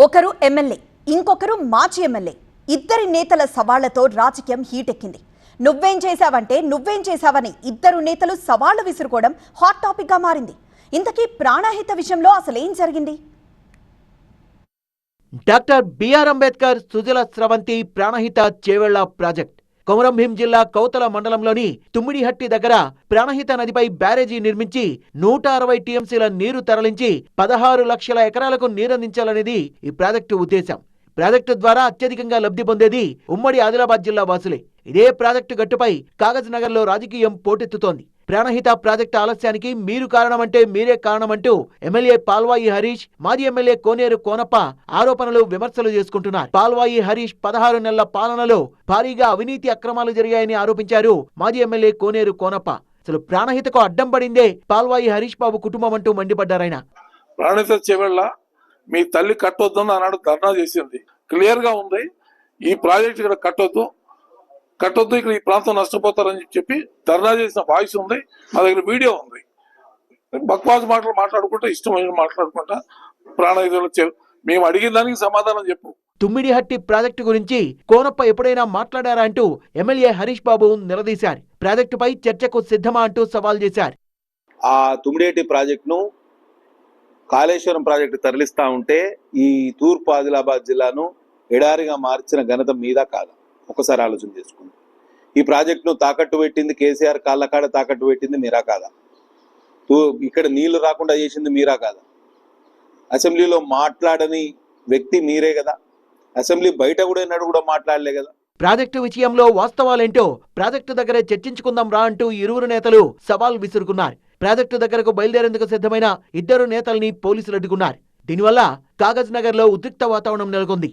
ఒకరు ఎమ్మెల్యే, ఇంకొకరు మాజీ ఎమ్మెల్యే. ఇద్దరి నేతల సవాళ్లతో రాజకీయం హీటెక్కింది. నువ్వేం చేశావంటే నువ్వేం చేశావని ఇద్దరు నేతలు సవాళ్లు విసురుకోవడం హాట్ టాపిక్ గా మారింది. ఇంతకీ ప్రాణహిత విషయంలో అసలేం జరిగింది? Doctor BR Ambedkar Sujala Sravanthi Pranahita Chevella project Komaram Bheem జిల్లా కౌతల మండలంలోని తుమ్మిడిహట్టి దగ్గర ప్రాణహిత నదిపై బ్యారేజీ నిర్మించి 160 టీఎంసీల నీరు తరలించి 16 లక్షల ఎకరాలకు నీరందించాలనేది ఈ ప్రాజెక్టు ఉద్దేశం. ప్రాజెక్టు ద్వారా అత్యధికంగా లబ్ధి పొందేది ఉమ్మడి ఆదిలాబాద్ జిల్లా వాసులే. ఇదే ప్రాజెక్టు గట్టుపై కాగజ్ నగర్లో రాజకీయం పోటెత్తుతోంది. ప్రాణహిత ప్రాజెక్టు ఆలస్యానికి మీరు కారణమంటే మీరే కారణమంటూ ఎమ్మెల్యే పాల్వాయి హరీష్, మాజీ ఎమ్మెల్యే కోనేరు కోనప్ప ఆరోపణలు, విమర్శలు చేసుకుంటున్నారు. పాల్వాయి హరీష్ 16 నెలల పాలనలో భారీగా అవినీతి అక్రమాలు జరిగాయని ఆరోపించారు మాజీ ఎమ్మెల్యే కోనేరు కోనప్ప. అసలు ప్రాణహితకు అడ్డం పడిందే పాల్వాయి హరీష్ బాబు కుటుంబం అంటూ మండిపడ్డారాయన. ప్రాణహిత చేవెళ్ళ మీ తల్లి కట్టొద్దని ఆనాడు ధర్నా చేసింది. క్లియర్ గా ఉంది, ఈ ప్రాజెక్ట్ ఇక్కడ కట్టొద్దు, ఇక్కడ ఈ ప్రాంతం నష్టపోతారని చెప్పి ధర్నా చేసిన వాయిస్ ఉంది, మా దగ్గర వీడియో ఉంది. బక్వాస్ మాటలు మాట్లాడుకుంటా, ఇష్టమైన మాట్లాడుకుంటా ప్రాణహిత మేము అడిగిన దానికి సమాధానం చెప్పు. తుమ్మిడిహట్టి ప్రాజెక్టు గురించి కోనప్ప ఎప్పుడైనా మాట్లాడారా అంటూ ఎమ్మెల్యే హరీష్ బాబు నిలదీశారు. ప్రాజెక్టుపై చర్చకు సిద్ధమా అంటూ సవాల్ చేశారు. ఆ తుమ్మిడిహట్టి ప్రాజెక్టును కాళేశ్వరం ప్రాజెక్టు తరలిస్తా ఉంటే ఈ తూర్పు ఆదిలాబాద్ జిల్లాను ఎడారిగా మార్చిన ఘనత మీద కాదా? ఒకసారి ఆలోచన చేసుకుంది. ఈ ప్రాజెక్టును తాకట్టు పెట్టింది కేసీఆర్, కాళ్ళకాడ తాకట్టు పెట్టింది మీరా కాదా? ఇక్కడ నీళ్లు రాకుండా చేసింది మీరా కాదా? అసెంబ్లీలో మాట్లాడని వ్యక్తి మీరే కదా. అసెంబ్లీ బయట కూడా మాట్లాడలే కదా. ప్రాజెక్టు విషయంలో వాస్తవాలేంటో ప్రాజెక్టు దగ్గరే చర్చించుకుందాం రా అంటూ ఇరువురు నేతలు సవాల్ విసురుకున్నారు. ప్రాజెక్టు దగ్గరకు బయలుదేరేందుకు సిద్ధమైన ఇద్దరు నేతల్ని పోలీసులు అడ్డుకున్నారు. దీనివల్ల కాగజ్ నగర్ లో ఉద్రిక్త వాతావరణం నెలకొంది.